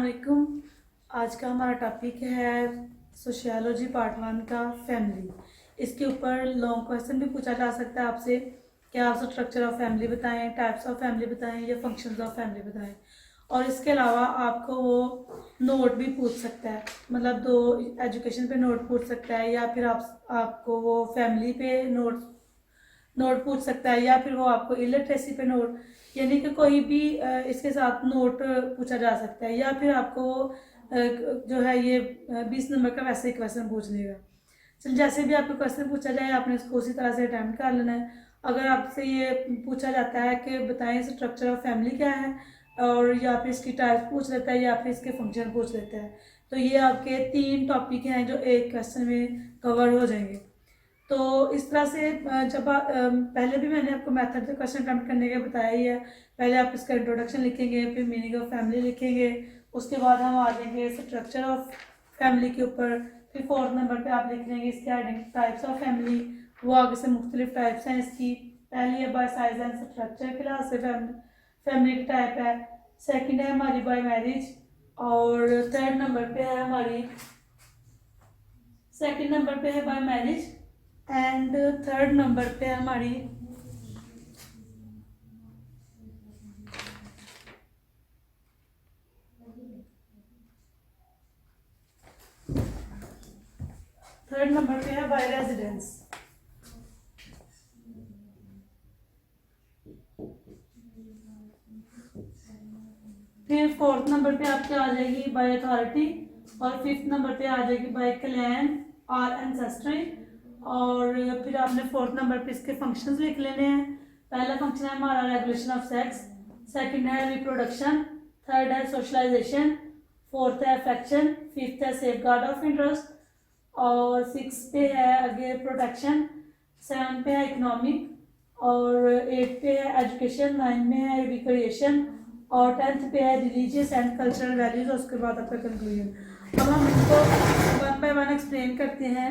वालेकुम। आज का हमारा टॉपिक है सोशियोलॉजी पार्ट 1 का फैमिली। इसके ऊपर लॉन्ग क्वेश्चन भी पूछा जा सकता है आपसे कि आप स्ट्रक्चर ऑफ फैमिली बताएं, टाइप्स ऑफ फैमिली बताएं या फंक्शंस ऑफ फैमिली बताएं। और इसके अलावा आपको वो नोट भी पूछ सकता है, मतलब दो एजुकेशन पे नोट पूछ सकता है या फिर आपको वो फैमिली पे नोट पूछ सकता है या फिर वो आपको इलिटरेसी पे नोट, यानी कि कोई भी इसके साथ नोट पूछा जा सकता है या फिर आपको जो है ये 20 नंबर का वैसे ही क्वेश्चन पूछ लेगा। चल जैसे भी आपको क्वेश्चन पूछा जाए आपने उसको उसी तरह से अटैम्प्ट कर लेना है। अगर आपसे ये पूछा जाता है कि बताएं स्ट्रक्चर ऑफ फैमिली क्या है, और या फिर इसकी टाइप पूछ लेता है या फिर इसके फंक्शन पूछ लेता है, तो ये आपके 3 टॉपिक हैं जो एक क्वेश्चन में कवर हो जाएंगे। तो इस तरह से जब पहले भी मैंने आपको मेथड से क्वेश्चन अटैम्प्ट करने का बताया ही है। पहले आप इसका इंट्रोडक्शन लिखेंगे, फिर मीनिंग ऑफ फैमिली लिखेंगे, उसके बाद हम आ जाएंगे स्ट्रक्चर ऑफ फैमिली के ऊपर। फिर 4th नंबर पे आप लिख लेंगे इसके आइडेंटिटी टाइप्स ऑफ फैमिली। वो आगे से मुख्तलिफ टाइप्स हैं इसकी। पहली है बाय साइज एंड स्ट्रक्चर के लिहाज से फैमिली की टाइप है। सेकेंड है हमारी बाय मैरिज, और 3rd नंबर पे है हमारी सेकेंड नंबर पे है bye marriage, and 3rd number पे हमारी थर्ड नंबर पे है बाय रेजिडेंस। फिर 4th नंबर पे आपके आ जाएगी बाय अथॉरिटी, और 5th नंबर पे आ जाएगी बाय क्लैन और एंसेस्ट्री। और फिर आपने 4th नंबर पे इसके फंक्शंस लिख लेने हैं। पहला फंक्शन है हमारा रेगुलेशन ऑफ सेक्स, सेकंड है रिप्रोडक्शन, थर्ड है सोशलाइजेशन, फोर्थ है अफेक्शन, फिफ्थ है सेफ गार्ड ऑफ इंटरेस्ट, और 6 पे है आगे प्रोटेक्शन, 7 पे है इकोनॉमिक, और 8 पे है एजुकेशन, 9 में है रिक्रिएशन, और 10th पे है रिलीजियस एंड कल्चरल वैल्यूज, और उसके बाद आपका कंक्लूजन। अब हम इसको 1 बाय 1 एक्सप्लेन करते हैं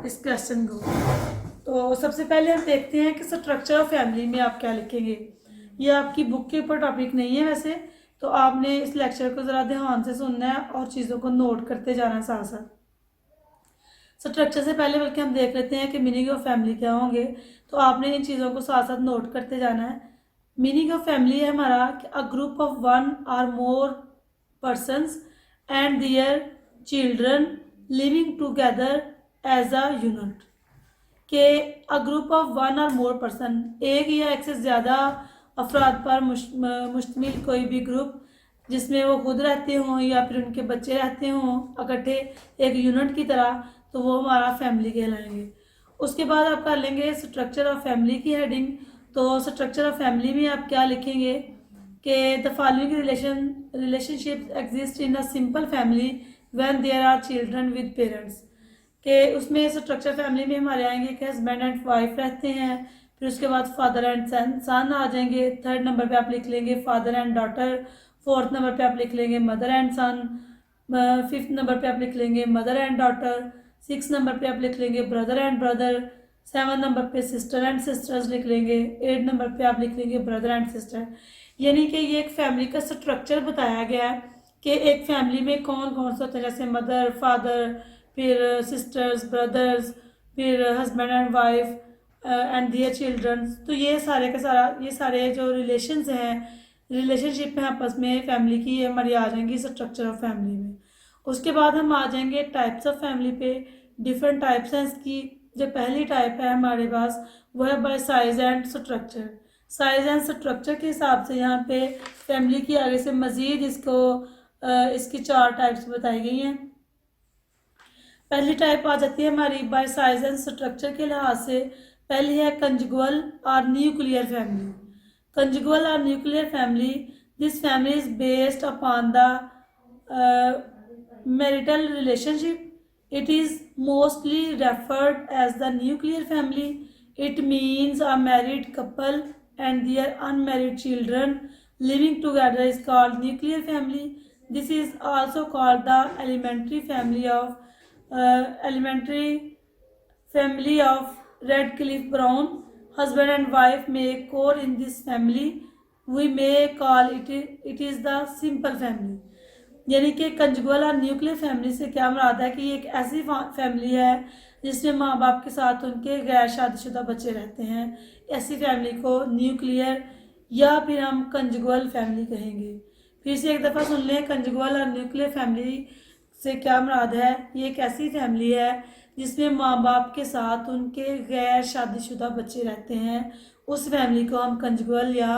इस क्वेश्चन को। तो सबसे पहले हम देखते हैं कि स्ट्रक्चर ऑफ फैमिली में आप क्या लिखेंगे। ये आपकी बुक के ऊपर टॉपिक नहीं है वैसे, तो आपने इस लेक्चर को ज़रा ध्यान से सुनना है और चीज़ों को नोट करते जाना है साथ साथ। स्ट्रक्चर से पहले बल्कि हम देख लेते हैं कि मीनिंग ऑफ फैमिली क्या होंगे, तो आपने इन चीज़ों को साथ साथ नोट करते जाना है। मीनिंग ऑफ फैमिली है हमारा कि a group of 1 or more persons and their children living together as a unit. कि a group of 1 or more person, एक या एक से ज़्यादा अफराद पर मुश्तमिल कोई भी ग्रुप जिसमें वो खुद रहते हों या फिर उनके बच्चे रहते हों इकट्ठे एक यूनिट की तरह, तो वो हमारा फैमिली कहलाएंगे। उसके बाद आप कर लेंगे स्ट्रक्चर ऑफ फैमिली की हेडिंग। तो स्ट्रक्चर ऑफ फैमिली में आप क्या लिखेंगे कि the following relationship exist in a simple family when there are children with parents. कि उसमें स्ट्रक्चर फैमिली में हमारे आएंगे कि हस्बैंड एंड वाइफ रहते हैं, फिर उसके बाद फादर एंड सन आ जाएंगे। 3rd नंबर पे आप लिख लेंगे father and daughter, 4th number पे आप लिख लेंगे mother and sun, 5th number पे आप लिख लेंगे mother and daughter, 6th number पे आप लिख लेंगे brother and brother, 7th number पे सिस्टर एंड सिस्टर्स लिख लेंगे, 8th नंबर पे आप लिख लेंगे ब्रदर एंड सिस्टर। यानी कि ये एक फैमिली का स्ट्रक्चर बताया गया है कि एक फैमिली में कौन कौन सा होता है, जैसे मदर, फादर, फिर सिस्टर्स, ब्रदर्स, फिर husband and wife and their children. तो ये सारे का सारा, ये सारे जो रिलेशंस हैं, रिलेशनशिप है आपस में फैमिली की, ये हमारी आ जाएंगी स्ट्रक्चर ऑफ फैमिली में। उसके बाद हम आ जाएंगे टाइप्स ऑफ फैमिली पे। डिफरेंट टाइप्स हैं इसकी। जो पहली टाइप है हमारे पास वो है bye size and structure. Size and structure के हिसाब से यहाँ पे फैमिली की आगे से मज़ीद इसकी 4 टाइप्स बताई गई हैं। पहली टाइप आ जाती है हमारी बाय साइज एंड स्ट्रक्चर के लिहाज से। पहली है कंजुगल और न्यूक्लियर फैमिली। कंजुगल और nuclear family, this family is based upon the marital relationship. It is mostly referred as the nuclear family. It means a married couple and their unmarried children living together is called nuclear family. This is also called the elementary family of Radcliffe Brown. Husband and wife may core in this family. We may call it is the simple family. यानी कि conjugal और nuclear family से क्या मुराद है कि ये एक ऐसी फैमिली है जिसमें माँ बाप के साथ उनके गैर शादीशुदा बच्चे रहते हैं। ऐसी फैमिली को न्यूक्लियर या फिर हम कंजुगल फैमिली कहेंगे। फिर से एक दफ़ा सुन लें, कंजुगल और न्यूक्लियर फैमिली से क्या मुराद है, ये एक ऐसी फैमिली है जिसमें माँ बाप के साथ उनके गैर शादीशुदा बच्चे रहते हैं। उस फैमिली को हम कंजुगल या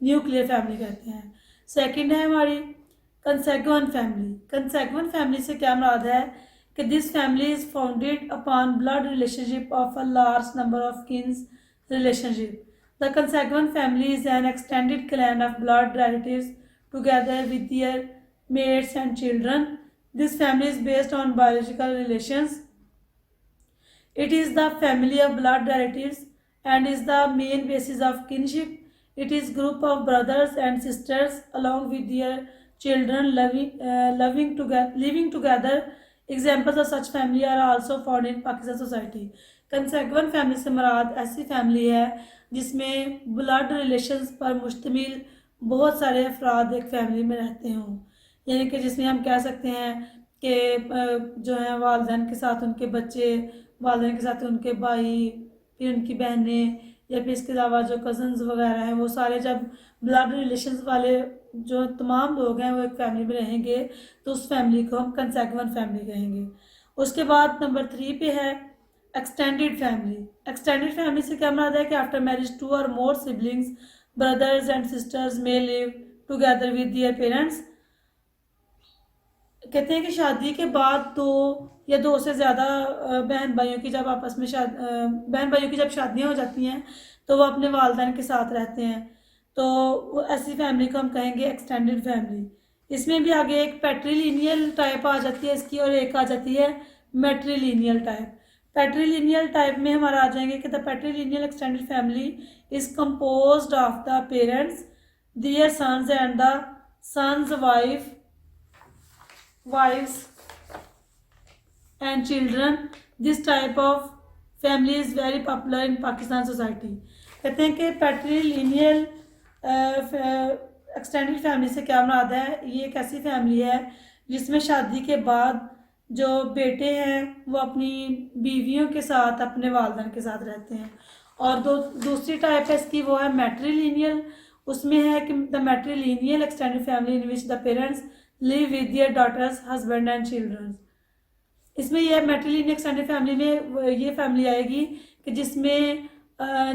न्यूक्लियर फैमिली कहते हैं। सेकंड है हमारी कंसेग्युएंट फैमिली। कंसेग्युएंट फैमिली से क्या मुराद है कि this family is founded upon blood relationship of a large number of kins relationship. The consequent family is an extended clan of blood relatives together with their mates and children. This family is based on biological relations. It is the family of blood relatives and is the main basis of kinship. It is group of brothers and sisters along with their children living together. Examples of such family are also found in Pakistan society. Consequent family से मुराद ऐसी family है जिसमें blood relations पर मुश्तमिल बहुत सारे अफराद एक फैमिली में रहते हों। यानी कि जिसमें हम कह सकते हैं कि जो है वालिदैन के साथ उनके बच्चे, वालिदैन के साथ उनके भाई, फिर उनकी बहनें, या फिर इसके अलावा जो कज़न्स वगैरह हैं, वो सारे जब ब्लड रिलेशंस वाले जो तमाम लोग हैं वो एक फैमिली में रहेंगे तो उस फैमिली को हम कंसेक्वेंट फैमिली कहेंगे। उसके बाद नंबर 3 पे है एक्सटेंडेड फैमिली। एक्सटेंडेड फैमिली से क्या मुराद है कि after marriage 2 or more siblings brothers and sisters may live together with their parents. कहते हैं कि शादी के बाद 2 या 2 से ज़्यादा बहन भाइयों की जब आपस में बहन भाइयों की जब शादियाँ हो जाती हैं तो वो अपने वालिदैन के साथ रहते हैं, तो ऐसी फैमिली को हम कहेंगे एक्सटेंडेड फैमिली। इसमें भी आगे एक पैट्रीलिनियल टाइप आ जाती है इसकी, और एक आ जाती है मैट्रीलिनियल टाइप। पैट्रीलिनियल टाइप में हमारा आ जाएंगे कि the patrilineal extended family is composed of the parents, their sons and the sons wives and children. This type of family is very popular in Pakistan society. कहते हैं कि पैट्रीलिनियल एक्सटेंडेड फैमिली से क्या मुराद है, ये एक ऐसी फैमिली है जिसमें शादी के बाद जो बेटे हैं वो अपनी बीवियों के साथ अपने वालिदैन के साथ रहते हैं। और दूसरी टाइप है इसकी, वो है मैट्रीलिनियल। उसमें है कि the matrilineal extended family in which the parents live with their daughters husband and children. इसमें यह मैट्रीलिनियल एक्सटेंडेड फैमिली में ये फैमिली आएगी कि जिसमें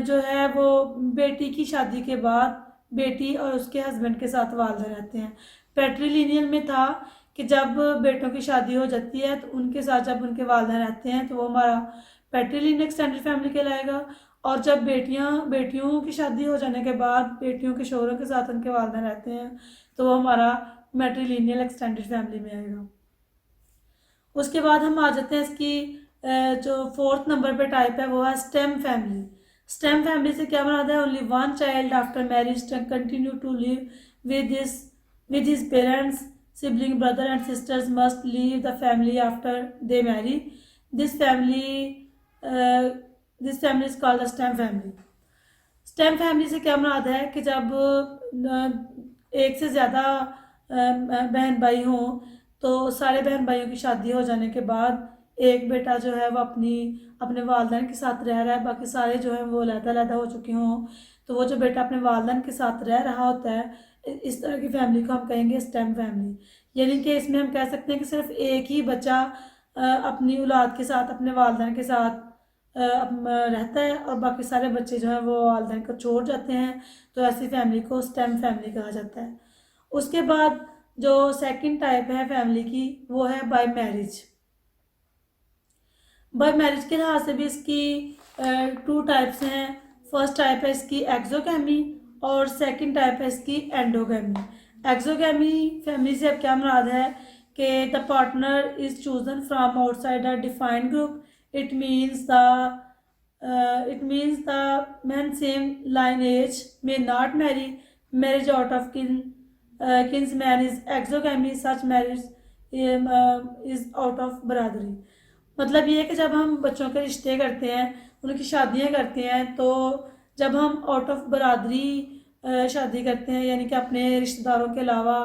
जो है वो बेटी की शादी के बाद बेटी और उसके हस्बैंड के साथ वालिदैन रहते हैं। पैट्रीलिनियल में था कि जब बेटों की शादी हो जाती है तो उनके साथ जब उनके वालिदैन रहते हैं तो वो हमारा पैट्रीलिनियल एक्सटेंडेड फैमिली कहलाएगा। और जब बेटियों की शादी हो जाने के बाद बेटियों के शौहरों के साथ उनके वालिदैन रहते हैं तो वो हमारा मैट्रीलिनियल एक्सटेंडेड फैमिली में आएगा। उसके बाद हम आ जाते हैं इसकी जो 4th नंबर पे टाइप है वो है स्टेम फैमिली। स्टेम फैमिली से क्या मुराद है, only one child after marriage continue to live with his parents, sibling, brother and sisters must leave the family after they marry. This family is called the stem family. Stem family से क्या मुराद है कि जब एक से ज़्यादा बहन भाई हों तो सारे बहन भाइयों की शादी हो जाने के बाद एक बेटा जो है वो अपने वालिदैन के साथ रह रहा है, बाकी सारे जो है वो अलग-अलग हो चुके हों, तो वो जो बेटा अपने वालिदैन के साथ रह रहा होता है, इस तरह की फैमिली को हम कहेंगे स्टेम फैमिली। यानी कि इसमें हम कह सकते हैं कि सिर्फ एक ही बच्चा अपनी औलाद के साथ अपने वालिदैन के साथ रहता है और बाकी सारे बच्चे जो हैं वो वालिदैन को छोड़ जाते हैं, तो ऐसी फैमिली को स्टेम फैमिली कहा जाता है। उसके बाद जो सेकंड टाइप है फैमिली की वो है बाय मैरिज। बाय मैरिज के लिहाज से भी इसकी 2 टाइप्स हैं। फर्स्ट टाइप है इसकी एक्सोगैमी और सेकंड टाइप है इसकी एंडोगैमी। एक्सोगैमी फैमिली से अब क्या मुराद है कि the partner is chosen from outside a defined group. It means the man same lineage may not marry. Marriage out of kinsman is exogamy. Such marriage is out of बरादरी। मतलब ये है कि जब हम बच्चों के रिश्ते करते हैं, उनकी शादियां करते हैं, तो जब हम आउट ऑफ बरादरी शादी करते हैं, यानी कि अपने रिश्तेदारों के अलावा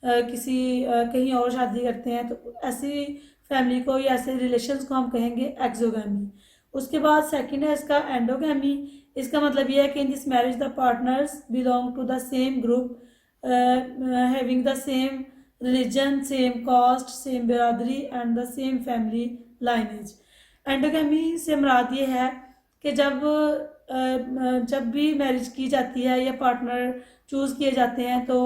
कहीं और शादी करते हैं, तो ऐसी फैमिली को या ऐसे रिलेशंस को हम कहेंगे एक्सोगैमी। उसके बाद सेकंड है इसका एंडोगैमी। इसका मतलब ये है कि in this marriage the partners belong to the same group, having the same religion, same caste, same biradari and the same family lineage. Endogamy से मुराद ये है कि जब भी मैरिज की जाती है या पार्टनर चूज़ किए जाते हैं, तो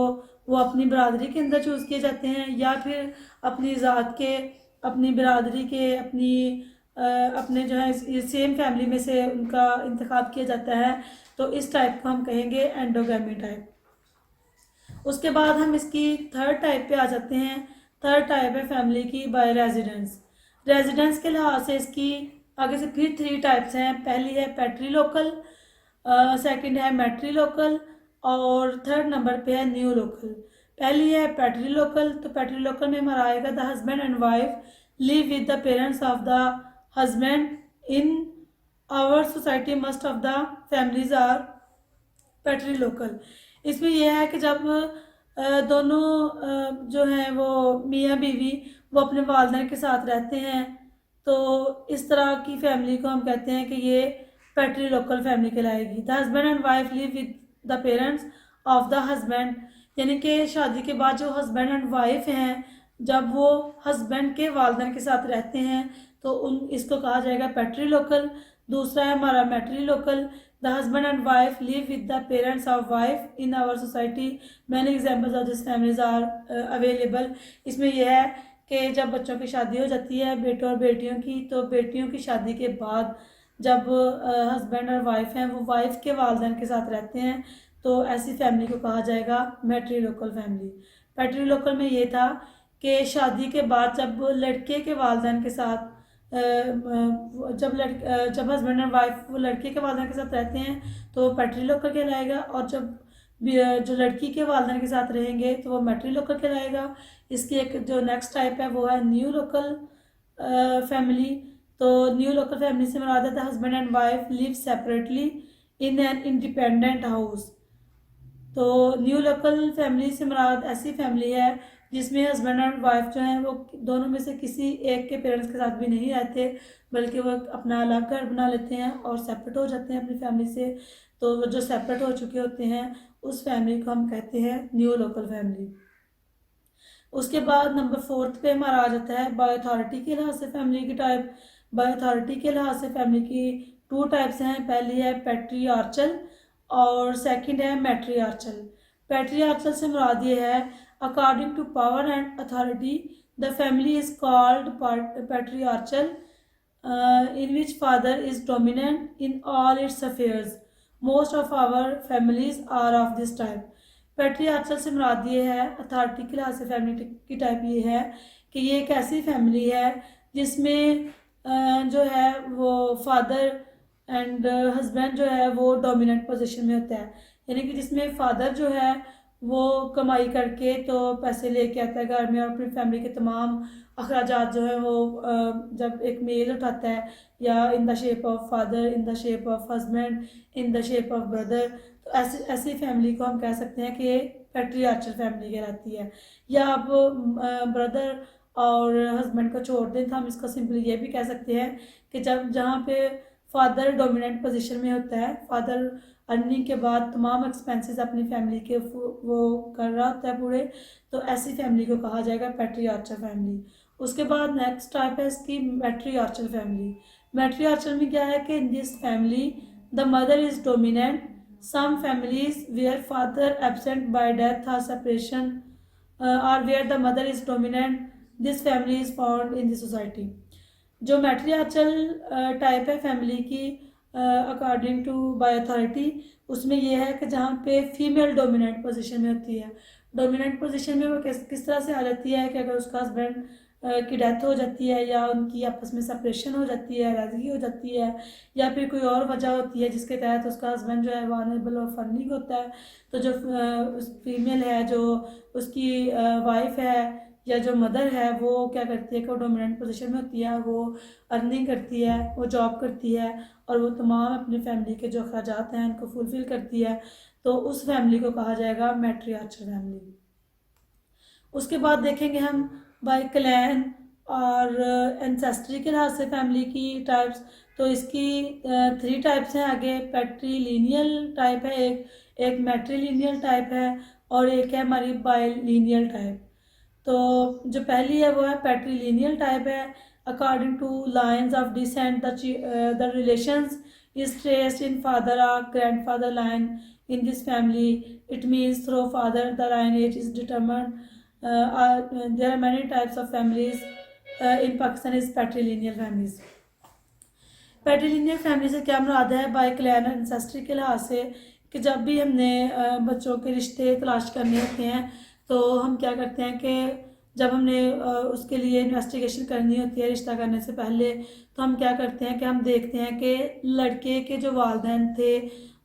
वो अपनी बिरादरी के अंदर चूज़ किए जाते हैं या फिर अपनी ज़ात के, अपनी बिरादरी के, अपने जो है सेम फैमिली में से उनका इंतखाब किया जाता है। तो इस टाइप को हम कहेंगे एंडोगैमी टाइप। उसके बाद हम इसकी थर्ड टाइप पे आ जाते हैं। थर्ड टाइप है फैमिली की बाय रेजिडेंस। रेजिडेंस के लिहाज से इसकी आगे से फिर 3 टाइप्स हैं। पहली है पैट्रीलोकल, सेकंड है मैट्रीलोकल और थर्ड नंबर पे है न्यू लोकल। पहली है पैट्रीलोकल। तो पैट्रीलोकल में हमारा आएगा the husband and wife live with the parents of the husband in our society, most of the families are patrilocal. इसमें यह है कि जब दोनों जो हैं वो मियाँ बीवी वो अपने वालिदैन के साथ रहते हैं, तो इस तरह की फैमिली को हम कहते हैं कि ये पैट्रीलोकल फैमिली कहलाएगी। The husband and wife live with the parents of the husband, यानी कि शादी के बाद जो हस्बैंड एंड वाइफ हैं, जब वो हस्बैंड के वालिदैन के साथ रहते हैं, तो इसको कहा जाएगा पैट्रीलोकल। दूसरा है हमारा matrilocal. The husband and wife live with the parents of wife in our society, many examples of this families are available. इसमें यह है कि जब बच्चों की शादी हो जाती है, बेटों और बेटियों की, तो बेटियों की शादी के बाद जब हस्बैंड और वाइफ हैं वो वाइफ के वालिदैन के साथ रहते हैं, तो ऐसी फैमिली को कहा जाएगा मैट्रीलोकल फैमिली। पैट्रीलोकल में ये था कि शादी के बाद जब लड़के के वालिदैन के साथ जब हस्बैंड एंड वाइफ वो लड़के के वालिदैन के साथ रहते हैं तो पैट्रीलोकल कहलाएगा, और जब जो लड़की के वालिदैन के साथ रहेंगे तो वो मैट्रीलोकल कहलाएगा। इसकी एक जो नेक्स्ट टाइप है वो है न्यू लोकल फैमिली। तो न्यू लोकल फैमिली से मुराद है the husband and wife live separately in an independent house. तो न्यू लोकल फैमिली से मुराद ऐसी फैमिली है जिसमें हस्बैंड एंड वाइफ जो हैं वो दोनों में से किसी एक के पेरेंट्स के साथ भी नहीं रहते, बल्कि वो अपना अलग घर बना लेते हैं और सेपरेट हो जाते हैं अपनी फैमिली से। तो जो सेपरेट हो चुके होते हैं उस फैमिली को हम कहते हैं न्यू लोकल फैमिली। उसके बाद नंबर 4 पे हमारा आ जाता है बाय अथॉरिटी के लिहाज से फैमिली की टाइप। बाय अथॉरिटी के लिहाज से फैमिली की 2 टाइप्स हैं। पहली है पैट्रियार्चल और सेकंड है मैट्रियार्चल। पैट्रियार्चल से मुराद ये है according to power and authority the family is called patriarchal in which father is dominant in all its affairs. Most of our families are of this type. पैट्रियार्चल से मुराद ये है, अथॉरिटी के लिहाज से फैमिली की टाइप ये है कि ये एक ऐसी फैमिली है जिसमें जो है वो फादर एंड हस्बैंड जो है वो डोमिनेंट पोजीशन में होता है, यानी कि जिसमें फादर जो है वो कमाई करके तो पैसे लेके आता है घर में और अपनी फैमिली के तमाम अखराजात जो है वो जब एक मेल उठाता है, या in the shape of father, in the shape of husband, in the shape of brother, तो ऐसी फैमिली को हम कह सकते हैं कि पैट्रियार्चल फैमिली कहलाती है। या अब ब्रदर और हस्बैंड को छोड़ दें तो हम इसको सिंपली ये भी कह सकते हैं कि जहाँ पे फादर डोमिनेंट पोजीशन में होता है, फादर अर्निंग के बाद तमाम एक्सपेंसेस अपनी फैमिली के वो कर रहा होता है पूरे, तो ऐसी फैमिली को कहा जाएगा पैट्रियार्चल फैमिली। उसके बाद नेक्स्ट टाइप है इसकी मैट्रियार्चल फैमिली। मैट्रियार्चल में क्या है कि in this family the mother is dominant. Some families where father absent by death और सेपरेशन और where the mother is dominant, this family is found in the society. जो मैट्रियार्चल टाइप है फैमिली की according to by authority, उसमें यह है कि जहाँ पे फीमेल डोमिनेंट पोजीशन में होती है। डोमिनेंट पोजीशन में वो किस तरह से आ जाती है कि अगर उसका हस्बैंड की डेथ हो जाती है या उनकी आपस में सेपरेशन हो जाती है, नाराज़गी हो जाती है, या फिर कोई और वजह होती है जिसके तहत उसका हस्बैंड जो है वो अनेबल ऑफ अर्निंग होता है, तो जो फीमेल है, जो उसकी वाइफ है या जो मदर है, वो क्या करती है कि वो डोमिनेंट पोजीशन में होती है, वो अर्निंग करती है, वो जॉब करती है और वो तमाम अपनी फैमिली के जो अखराजात हैं उनको फुलफ़िल करती है, तो उस फैमिली को कहा जाएगा मैट्रियार्चल फैमिली। उसके बाद देखेंगे हम बाय क्लैन और एंसेस्ट्री के लिहाज से फैमिली की टाइप्स। तो इसकी 3 टाइप्स हैं आगे। पैट्रीलिनियल टाइप है एक मैट्रीलिनियल टाइप है और एक है हमारी बायलिनियल टाइप। तो जो पहली है वो है पैट्रीलिनियल टाइप है। According to lines of descent the relations is traced in father or grandfather line in this family. It means through father the lineage is determined. There are many types of families. In Pakistan is patrilineal families. Patrilineal family से क्या मुराद है bye clan ancestry के लिहाज से कि जब भी हमने बच्चों के रिश्ते तलाश करने होते हैं तो हम क्या करते हैं कि जब हमने उसके लिए इन्वेस्टिगेशन करनी होती है रिश्ता करने से पहले, तो हम क्या करते हैं कि हम देखते हैं कि लड़के के जो वालिदैन थे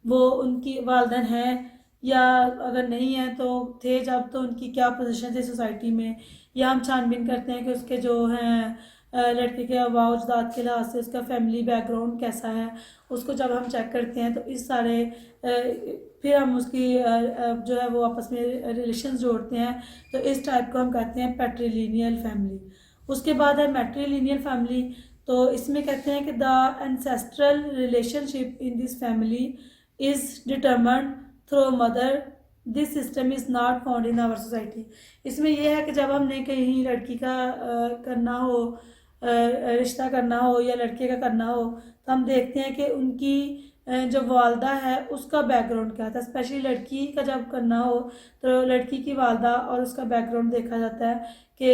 वो उनकी वालिदैन हैं या अगर नहीं है तो थे जब, तो उनकी क्या पोजीशन थी सोसाइटी में। या हम छानबीन करते हैं कि उसके जो हैं लड़के के आबाओ अजदाद के लिहाज से उसका फैमिली बैकग्राउंड कैसा है, उसको जब हम चेक करते हैं तो इस सारे फिर हम उसकी जो है वो आपस में रिलेशन जोड़ते हैं। तो इस टाइप को हम कहते हैं पैट्रीलिनियल फैमिली। उसके बाद है मैट्रीलिनियल फैमिली। तो इसमें कहते हैं कि the ancestral relationship in this family is determined through mother. This system is not found in our society. इसमें यह है कि जब हमने कहीं लड़की का करना हो, रिश्ता करना हो या लड़के का करना हो, तो हम देखते हैं कि उनकी जो वालदा है उसका बैकग्राउंड क्या था। स्पेशली लड़की का जब करना हो तो लड़की की वालदा और उसका बैकग्राउंड देखा जाता है कि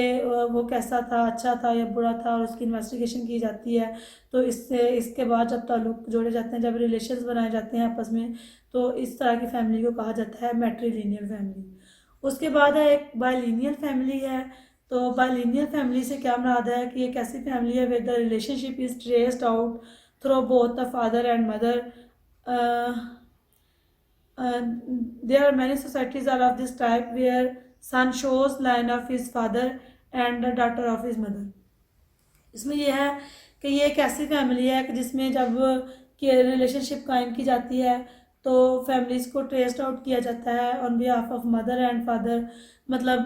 वो कैसा था, अच्छा था या बुरा था, और उसकी इन्वेस्टिगेशन की जाती है। तो इसके बाद जब ताल्लुक़ जोड़े जाते हैं, जब रिलेशंस बनाए जाते हैं आपस में, तो इस तरह की फैमिली को कहा जाता है मैट्रीलिनियल फैमिली। उसके बाद है एक बायलिनियल फैमिली है। तो बायलिनियल फैमिली से क्या मुराद है कि एक ऐसी फैमिली है with the relationship is traced out through both the father and mother. there are many societies are of this type where son shows line of his father and the daughter of his mother. इसमें यह है कि ये एक ऐसी family है कि जिसमें जब कि रिलेशनशिप कायम की जाती है तो फैमिलीज़ को ट्रेस्ड आउट किया जाता है on behalf of mother and father. मतलब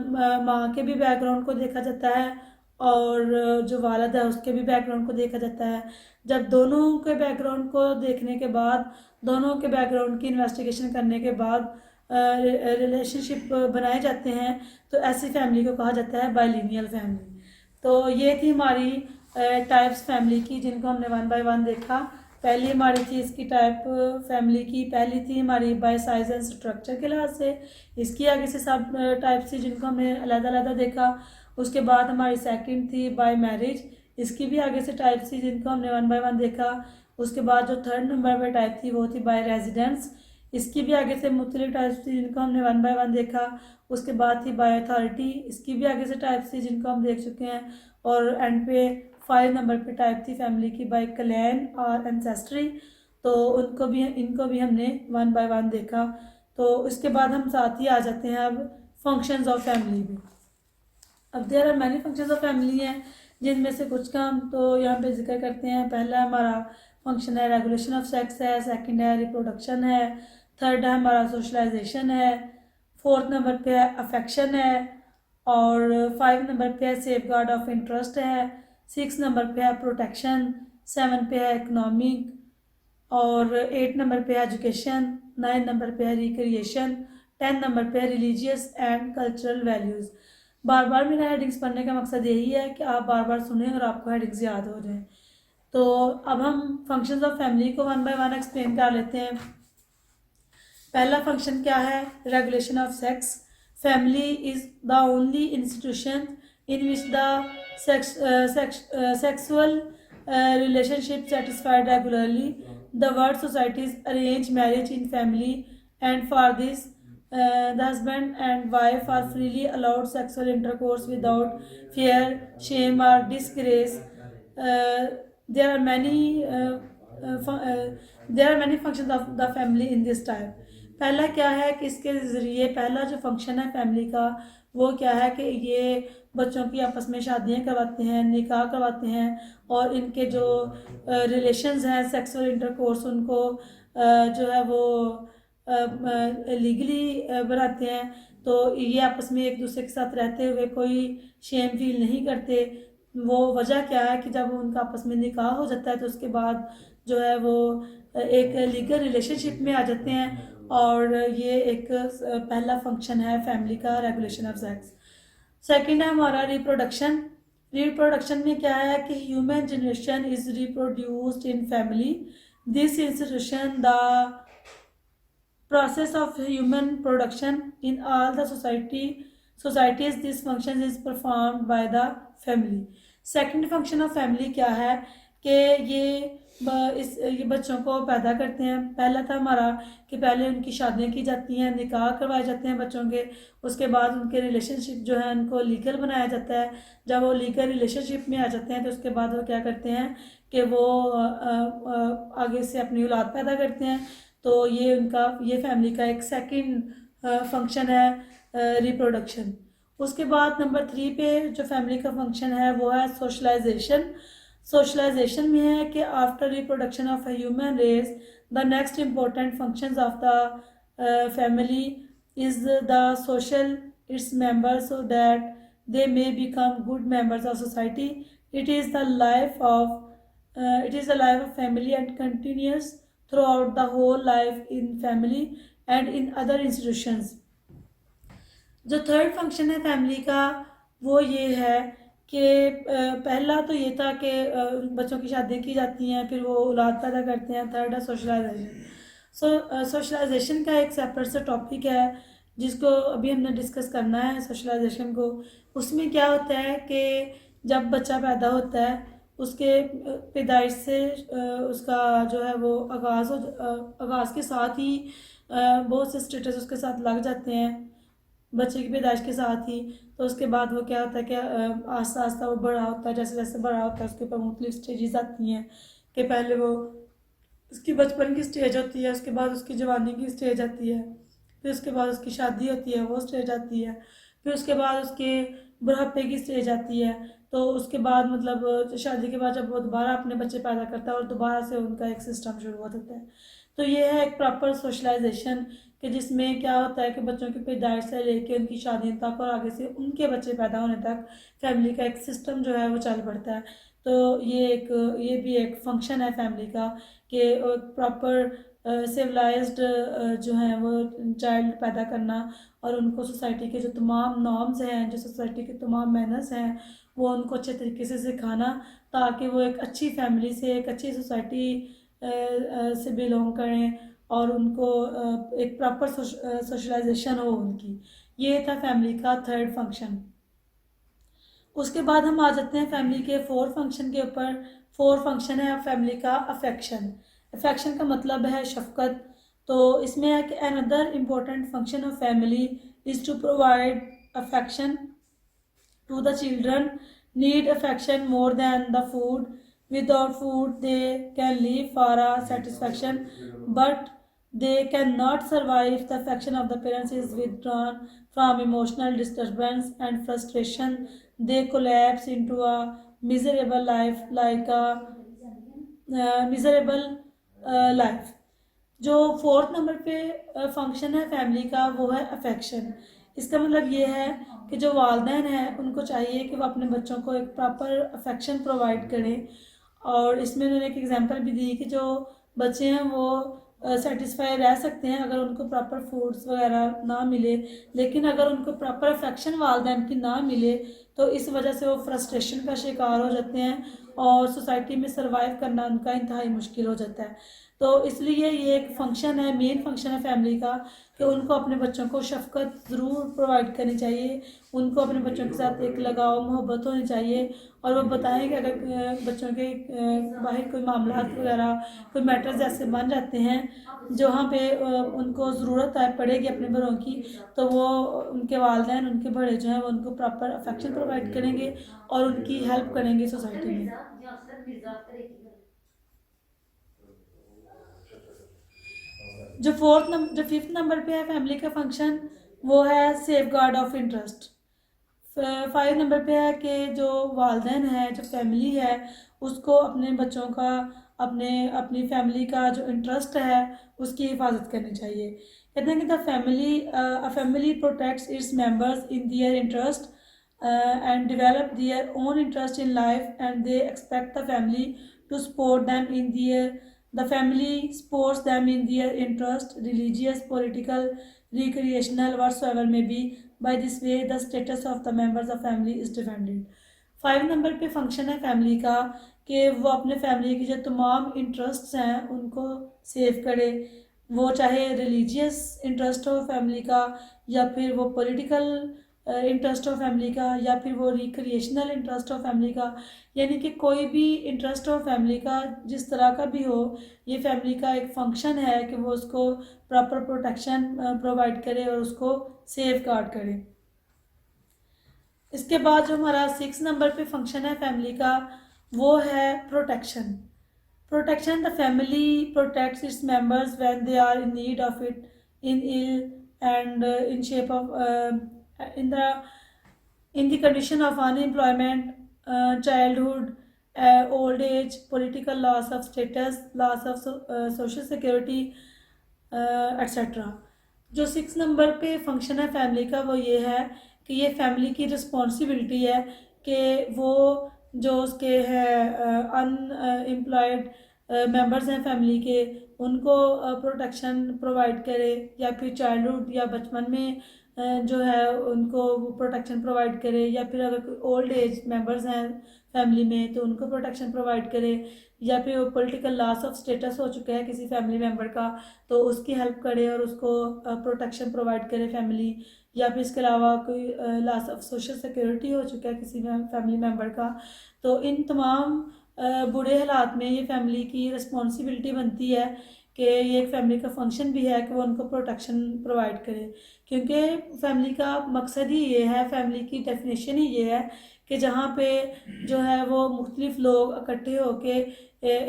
माँ के भी बैकग्राउंड को देखा जाता है और जो वालिद है उसके भी बैकग्राउंड को देखा जाता है। जब दोनों के बैकग्राउंड को देखने के बाद, दोनों के बैकग्राउंड की इन्वेस्टिगेशन करने के बाद रिलेशनशिप बनाए जाते हैं, तो ऐसी फैमिली को कहा जाता है बायलिनियल फैमिली। तो ये थी हमारी टाइप्स फैमिली की, जिनको हमने 1 बाय 1 देखा। पहली हमारी थी इसकी टाइप फैमिली की, पहली थी हमारी बाय साइज एंड स्ट्रक्चर के लिहाज से। इसकी आगे से सब टाइप्स थी जिनको हमने अलग-अलग देखा। उसके बाद हमारी सेकंड थी बाय मैरिज, इसकी भी आगे से टाइप्स थी जिनको हमने 1 बाय 1 देखा। उसके बाद जो थर्ड नंबर पर टाइप थी वो थी बाय रेजिडेंस, इसकी भी आगे से मुख्तलिफ टाइप्स थी जिनको हमने 1 बाय 1 देखा। उसके बाद थी बाय अथॉरिटी, इसकी भी आगे से टाइप्स थी जिनको हम देख चुके हैं। और एंड पे 5 नंबर पे टाइप थी फैमिली की बाय क्लैन और एंसेस्ट्री, तो इनको भी हमने 1 बाय 1 देखा। तो इसके बाद हम साथ ही आ जाते हैं अब फंक्शंस ऑफ फैमिली में। अब there are many functions of family हैं, जिनमें से कुछ का हम तो यहाँ पे जिक्र करते हैं। पहला हमारा फंक्शन है रेगुलेशन ऑफ सेक्स है, सेकंड है रिप्रोडक्शन है, थर्ड है हमारा सोशलाइजेशन है, फोर्थ नंबर पे है अफेक्शन है, और 5 नंबर पे है सेफ गार्ड ऑफ इंटरेस्ट है, 6 नंबर पे है प्रोटेक्शन, 7 पे है इकोनॉमिक, और 8 नंबर पे है एजुकेशन, 9 नंबर पे है रिक्रिएशन, 10 नंबर पे है रिलीजियस एंड कल्चरल वैल्यूज़। बार बार मेरा हेडिंग्स पढ़ने का मकसद यही है कि आप बार बार सुनें और आपको हेडिंग्स याद हो जाएं। तो अब हम फंक्शंस ऑफ फैमिली को 1 बाय 1 एक्सप्लेन कर लेते हैं। पहला फंक्शन क्या है, regulation of sex. Family is the only institution in which the sexual relationship satisfied regularly. The word societies arrange marriage in family, and for this the husband and wife are freely allowed sexual intercourse without fear, shame or disgrace. There are many functions of the family in this type. पहला क्या है कि इसके ज़रिए पहला जो function है family का वो क्या है कि ये बच्चों की आपस में शादियां करवाते हैं, निकाह करवाते हैं, और इनके जो रिलेशंस हैं सेक्सुअल इंटरकोर्स उनको जो है वो लीगली बनाते हैं। तो ये आपस में एक दूसरे के साथ रहते हुए कोई शेम फील नहीं करते। वो वजह क्या है कि जब उनका आपस में निकाह हो जाता है तो उसके बाद जो है वो एक लीगल रिलेशनशिप में आ जाते हैं। और ये एक पहला फंक्शन है फैमिली का, रेगुलेशन ऑफ सेक्स। सेकंड है हमारा रिप्रोडक्शन। रिप्रोडक्शन में क्या है कि human generation is reproduced in family. This institution the process of human production in all the societies, this function is performed by the family। Second function of family क्या है कि ये बच्चों को पैदा करते हैं। पहला था हमारा कि पहले उनकी शादियां की जाती हैं, निकाह करवाए जाते हैं बच्चों के। उसके बाद उनके रिलेशनशिप जो है उनको लीगल बनाया जाता है। जब वो लीगल रिलेशनशिप में आ जाते हैं तो उसके बाद वो क्या करते हैं कि वो आगे से अपनी औलाद पैदा करते हैं। तो ये फैमिली का एक सेकंड फंक्शन है रिप्रोडक्शन। उसके बाद नंबर 3 पे जो फैमिली का फंक्शन है वो है सोशलाइजेशन। सोशलाइजेशन में है कि after reproduction of a human race the next important functions of the family is the social its members so that they may become good members of society। It is the life of family and continues throughout the whole life in family and in other institutions। जो third function है family का वो ये है कि पहला तो ये था कि बच्चों की शादी की जाती हैं, फिर वो औलाद पैदा करते हैं। थर्ड है सोशलाइजेशन। सोशलाइजेशन का एक सेपरेट सा टॉपिक है जिसको अभी हमने डिस्कस करना है सोशलाइजेशन को। उसमें क्या होता है कि जब बच्चा पैदा होता है उसके पैदाइश से उसका जो है वो आगाज़ के साथ ही बहुत से स्टेटस उसके साथ लग जाते हैं बच्चे की पैदाइश के साथ ही। तो उसके बाद वो क्या होता है कि आस्ता आस्ता वो बड़ा होता है। जैसे जैसे बड़ा होता है उसके ऊपर मुख्तलिफ स्टेजेस आती हैं कि पहले वो उसकी बचपन की स्टेज होती है, उसके बाद उसकी जवानी की स्टेज आती है, फिर उसके बाद उसकी शादी होती है वो स्टेज आती है, फिर उसके बाद उसके बुढ़ापे की स्टेज आती है। तो उसके बाद मतलब शादी के बाद जब वो दोबारा अपने बच्चे पैदा करता है और दोबारा से उनका एक सिस्टम शुरू हो जाता है। तो ये है एक प्रॉपर सोशलाइजेशन कि जिसमें क्या होता है कि बच्चों की पैदाइश से लेके उनकी शादी तक और आगे से उनके बच्चे पैदा होने तक फैमिली का एक सिस्टम जो है वो चल पड़ता है। तो ये भी एक फंक्शन है फैमिली का कि प्रॉपर सिविलाइज्ड जो है वो चाइल्ड पैदा करना और उनको सोसाइटी के जो तमाम नॉर्म्स हैं, जो सोसाइटी के तमाम मैनर्स हैं, वो उनको अच्छे तरीके से सिखाना ताकि वो एक अच्छी फैमिली से, एक अच्छी सोसाइटी से बिलोंग करें और उनको एक प्रॉपर सोशलाइजेशन हो उनकी। ये था फैमिली का थर्ड फंक्शन। उसके बाद हम आ जाते हैं फैमिली के फोर्थ फंक्शन के ऊपर। फोर्थ फंक्शन है फैमिली का अफेक्शन। अफेक्शन का मतलब है शफकत। तो इसमें है कि another important function of family is to provide affection to the children need affection more than the food. Without food they can live for a satisfaction, but they cannot survive if the affection of the parents is withdrawn from emotional disturbance and frustration. They collapse into a miserable life like a miserable life। जो fourth number पे function है family का वो है affection. इसका मतलब ये है कि जो वालिदैन हैं उनको चाहिए कि वो अपने बच्चों को एक प्रॉपर अफेक्शन प्रोवाइड करें। और इसमें उन्होंने एक एग्जांपल भी दी कि जो बच्चे हैं वो सेटिस्फाई रह सकते हैं अगर उनको प्रॉपर फूड्स वगैरह ना मिले, लेकिन अगर उनको प्रॉपर अफेक्शन वालिदैन की ना मिले तो इस वजह से वो फ्रस्ट्रेशन का शिकार हो जाते हैं और सोसाइटी में सर्वाइव करना उनका इंतहाई मुश्किल हो जाता है। तो इसलिए ये एक फंक्शन है, मेन फंक्शन है फैमिली का कि उनको अपने बच्चों को शफकत ज़रूर प्रोवाइड करनी चाहिए, उनको अपने बच्चों के साथ एक लगाव मोहब्बत होनी चाहिए और वो बताएं कि अगर बच्चों के बाहर कोई मामला वगैरह कोई मैटर्स ऐसे बन जाते हैं जहाँ पे उनको ज़रूरत पड़ेगी अपने बड़ों की, तो वो उनके वालिदैन उनके बड़े जो हैं वो उनको प्रॉपर अफेक्शन प्रोवाइड करेंगे और उनकी हेल्प करेंगे सोसाइटी में। जो फिफ्थ नंबर पे है फैमिली का फंक्शन वो है safe guard of interest. 5 number पे है कि जो वालिदैन है, जो फैमिली है, उसको अपने बच्चों का अपनी फैमिली का जो इंटरेस्ट है उसकी हिफाजत करनी चाहिए। कहते हैं कि a family protects its members in their interest and develop their own interest in life, and they expect to support them in their the family supports them in their interest, religious, political, recreational, whatsoever may be. By this way the status of the members of family is defended। 5 number पे function है family का कि वो अपने family की जो तमाम interests हैं उनको सेव करे, वो चाहे रिलीजियस इंटरेस्ट हो फैमिली का, या फिर वो पॉलिटिकल इंटरेस्ट हो फैमिली का, या फिर वो रिक्रिएशनल इंटरेस्ट हो फैमिली का, यानी कि कोई भी इंटरेस्ट हो फैमिली का जिस तरह का भी हो, ये फैमिली का एक फंक्शन है कि वो उसको प्रॉपर प्रोटेक्शन प्रोवाइड करे और उसको सेफ गार्ड करे। इसके बाद जो हमारा 6 नंबर पे फंक्शन है फैमिली का वो है protection. Protection the family protects its members when they are in need of it, in ill and in shape of in the condition of unemployment, childhood, old age, political loss of status, loss of social security, etc। जो 6 number पे function है family का वो ये है कि ये family की रिस्पॉन्सिबिलिटी है कि वो जो उसके हैं अनएम्प्लॉयड मेंबर्स हैं फैमिली के उनको प्रोटेक्शन प्रोवाइड करे, या फिर चाइल्डहुड या बचपन में जो है उनको प्रोटेक्शन प्रोवाइड करे, या फिर अगर कोई ओल्ड एज मेंबर्स हैं फैमिली में तो उनको प्रोटेक्शन प्रोवाइड करे, या फिर वो पॉलिटिकल लॉस ऑफ स्टेटस हो चुका है किसी फैमिली मेम्बर का तो उसकी हेल्प करे और उसको प्रोटेक्शन प्रोवाइड करे फैमिली, या फिर इसके अलावा कोई लॉस ऑफ सोशल सिक्योरिटी हो चुका है किसी फैमिली मेम्बर का। तो इन तमाम बुरे हालात में ये फैमिली की रिस्पॉन्सिबिलिटी बनती है कि ये एक फैमिली का फंक्शन भी है कि वो उनको प्रोटेक्शन प्रोवाइड करे, क्योंकि फैमिली का मकसद ही ये है, फैमिली की डेफिनेशन ही ये है कि जहाँ पे जो है वो मुख्तलिफ लोग इकट्ठे होके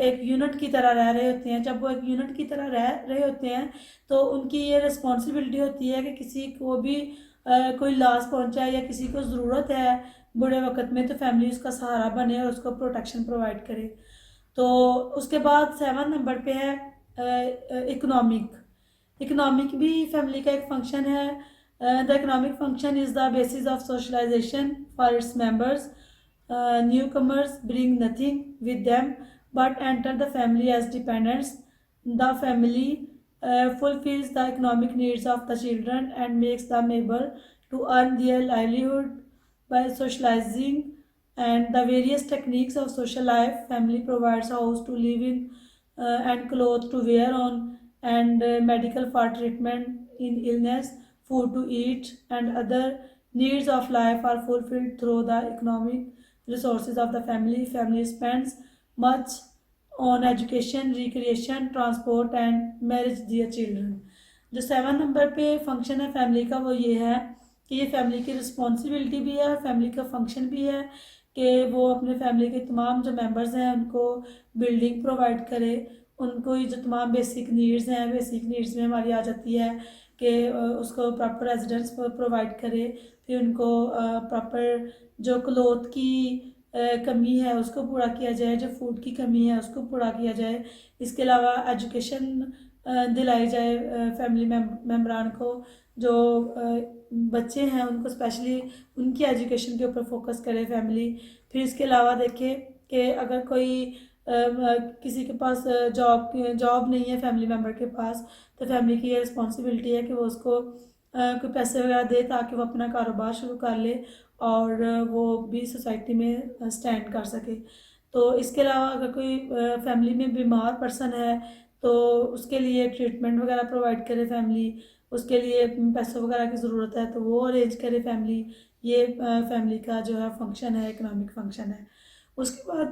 एक यूनिट की तरह रह रहे होते हैं। जब वो एक यूनिट की तरह रह रहे होते हैं तो उनकी ये रिस्पॉन्सिबिलिटी होती है कि किसी को भी कोई लॉस पहुँचा है या किसी को ज़रूरत है बुरे वक्त में तो फैमिली उसका सहारा बने और उसको प्रोटेक्शन प्रोवाइड करे। तो उसके बाद 7 नंबर पे है इकोनॉमिक भी फैमिली का एक फंक्शन है। The economic function is the basis of socialisation for its members. Newcomers bring nothing with them but enter the family as dependents. The family fulfills the economic needs of the children and makes them able to earn their livelihood by socializing and the various techniques of social life. Family provides a house to live in and clothes to wear on and medical for treatment in illness, food to eat and other needs of life are fulfilled through the economic resources of the family. Family spends much on education, recreation, transport and marriage their children। जो 7 number पे function है family का वो ये है कि ये family की रिस्पॉन्सिबिलिटी भी है और फैमिली का फंक्शन भी है कि वो अपने फैमिली के तमाम जो मेंबर्स हैं उनको बिल्डिंग प्रोवाइड करे, उनको ये जो तमाम बेसिक नीड्स हैं, बेसिक नीड्स में हमारी आ जाती है कि उसको प्रॉपर रेजिडेंस प्रोवाइड करे, फिर उनको प्रॉपर जो क्लोथ की कमी है उसको पूरा किया जाए, जो फूड की कमी है उसको पूरा किया जाए। इसके अलावा एजुकेशन दिलाई जाए फैमिली मेम्बरान को, जो बच्चे हैं उनको स्पेशली उनकी एजुकेशन के ऊपर फोकस करे फैमिली। फिर इसके अलावा देखें कि अगर कोई किसी के पास जॉब नहीं है फैमिली मेम्बर के पास तो फैमिली की ये रिस्पॉन्सिबिलिटी है कि वो उसको कोई पैसे वगैरह दे ताकि वो अपना कारोबार शुरू कर ले और वो भी सोसाइटी में स्टैंड कर सके। तो इसके अलावा अगर कोई फैमिली में बीमार पर्सन है तो उसके लिए ट्रीटमेंट वगैरह प्रोवाइड करे फैमिली, उसके लिए पैसों वगैरह की ज़रूरत है तो वो अरेंज करे फैमिली। ये फैमिली का जो है फंक्शन है, इकोनॉमिक फंक्शन है। उसके बाद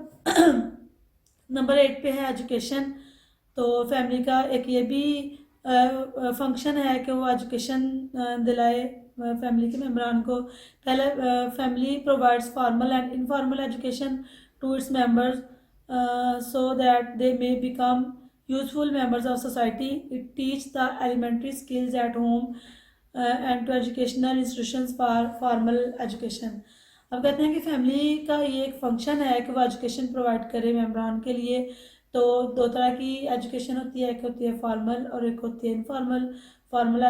नंबर 8 पे है एजुकेशन। तो फैमिली का एक ये भी फंक्शन है कि वो एजुकेशन दिलाए फैमिली के मेम्बरान को। पहले family provides formal and informal education to its members so that they may become useful members of society. It teach the elementary skills at home and to educational institutions for formal education. अब कहते हैं कि family का ये एक function है कि वो एजुकेशन प्रोवाइड करे मेम्बरान के लिए, तो दो तरह की एजुकेशन होती है, एक होती है फॉर्मल और एक होती है इनफॉर्मल। फॉर्मल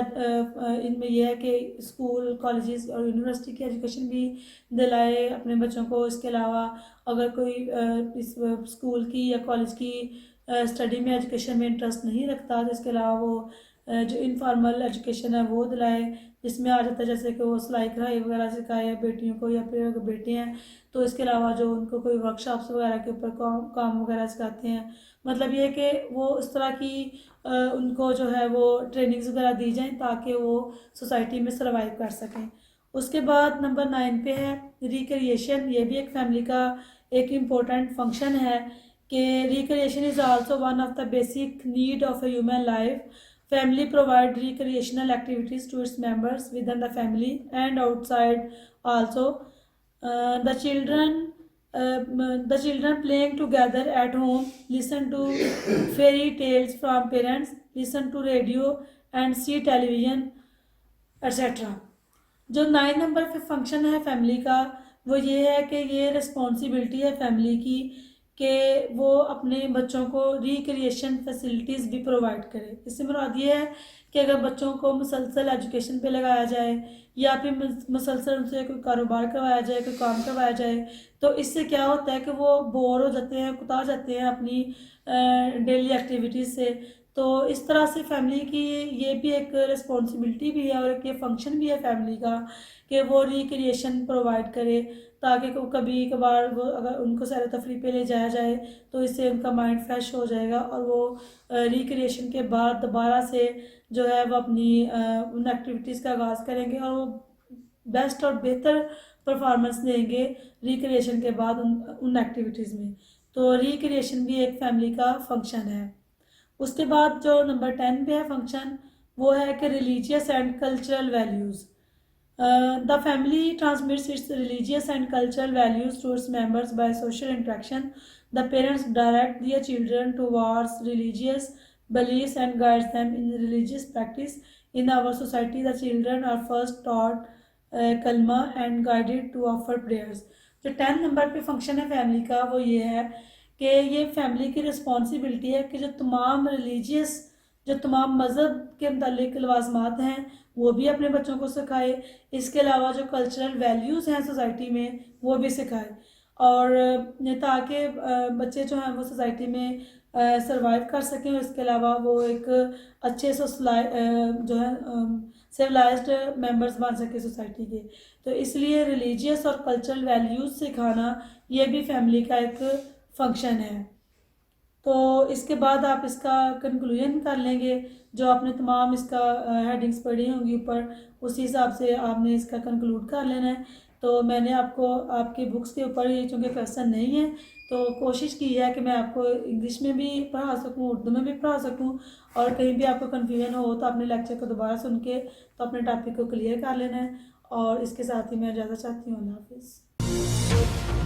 इनमें यह है कि स्कूल कॉलेजेस और यूनिवर्सिटी की एजुकेशन भी दिलाए अपने बच्चों को। इसके अलावा अगर कोई इस स्कूल की या कॉलेज की स्टडी में एजुकेशन में इंटरेस्ट नहीं रखता तो इसके अलावा वो जो इनफॉर्मल एजुकेशन है वो दिलाए, जिसमें आ जाता है जैसे कि वो सिलाई कढ़ाई वगैरह सिखाए बेटियों को, या फिर अगर बेटे हैं तो इसके अलावा जो उनको कोई वर्कशॉप्स वगैरह के ऊपर काम वगैरह सिखाते हैं। मतलब ये है कि वो इस तरह की उनको जो है वो ट्रेनिंग्स वगैरह दी जाएँ ताकि वो सोसाइटी में सर्वाइव कर सकें। उसके बाद नंबर 9 पे है रिक्रिएशन। ये भी एक फैमिली का एक इम्पोर्टेंट फंक्शन है कि recreation is also one of the basic need of a human life. Family provide recreational activities to its members within the family and outside also. The children playing together at home listen to fairy tales from parents, listen to radio and see television, etc. जो 9 number पे function है family का वो ये है कि ये responsibility है फैमिली की कि वो अपने बच्चों को रिक्रिएशन फैसिलिटीज़ भी प्रोवाइड करे। इससे मुराद ये है कि अगर बच्चों को मुसलसल एजुकेशन पे लगाया जाए या फिर मुसलसल उनसे कोई कारोबार करवाया जाए, कोई काम करवाया जाए, तो इससे क्या होता है कि वो बोर हो जाते हैं, कुता जाते हैं अपनी डेली एक्टिविटीज़ से। तो इस तरह से फैमिली की ये भी एक रिस्पॉन्सिबिलिटी भी है और एक ये फंक्शन भी है फैमिली का कि वो रिक्रिएशन प्रोवाइड करे ताकि कभी कभार वो अगर उनको सैर तफरी पे ले जाया जाए तो इससे उनका माइंड फ्रेश हो जाएगा और वो रिक्रिएशन के बाद दोबारा से जो है वो अपनी उन एक्टिविटीज़ का आगाज़ करेंगे और वो बेस्ट और बेहतर परफॉर्मेंस देंगे रिक्रिएशन के बाद उन एक्टिविटीज़ में। तो रिक्रिएशन भी एक फैमिली का फंक्शन है। उसके बाद जो नंबर 10 पे है फंक्शन वो है कि religious and cultural values. The family transmits its religious and cultural values to its members by social interaction. The parents direct their children towards religious beliefs and guides them in religious practice. In our society, the children are first taught kalma and guided to offer prayers. जो 10 number पे function है family का वो ये है कि ये family की रिस्पॉन्सिबिलिटी है कि जो तमाम रिलीजियस जो तमाम मज़हब के मुतालिक लवाजमात हैं वो भी अपने बच्चों को सिखाए। इसके अलावा जो कल्चरल वैल्यूज़ हैं सोसाइटी में वो भी सिखाए और ताकि बच्चे जो हैं वो सोसाइटी में सरवाइव कर सकें। इसके अलावा वो एक अच्छे जो है सिविलाइज्ड मेंबर्स बन सके सोसाइटी के। तो इसलिए रिलीजियस और कल्चरल वैल्यूज़ सिखाना ये भी फैमिली का एक फंक्शन है। तो इसके बाद आप इसका कंक्लूजन कर लेंगे, जो आपने तमाम इसका हेडिंग्स पढ़ी होंगी ऊपर, उसी हिसाब से आपने इसका कंक्लूड कर लेना है। तो मैंने आपको आपकी बुक्स के ऊपर ये चूँकि क्वेश्चन नहीं है तो कोशिश की है कि मैं आपको इंग्लिश में भी पढ़ा सकूँ, उर्दू में भी पढ़ा सकूँ, और कहीं भी आपको कन्फ्यूजन हो तो अपने लेक्चर को दोबारा सुन के तो अपने टॉपिक को क्लियर कर लेना है। और इसके साथ ही मैं इजाज़त चाहती हूँ। अल्लाह हाफिज़।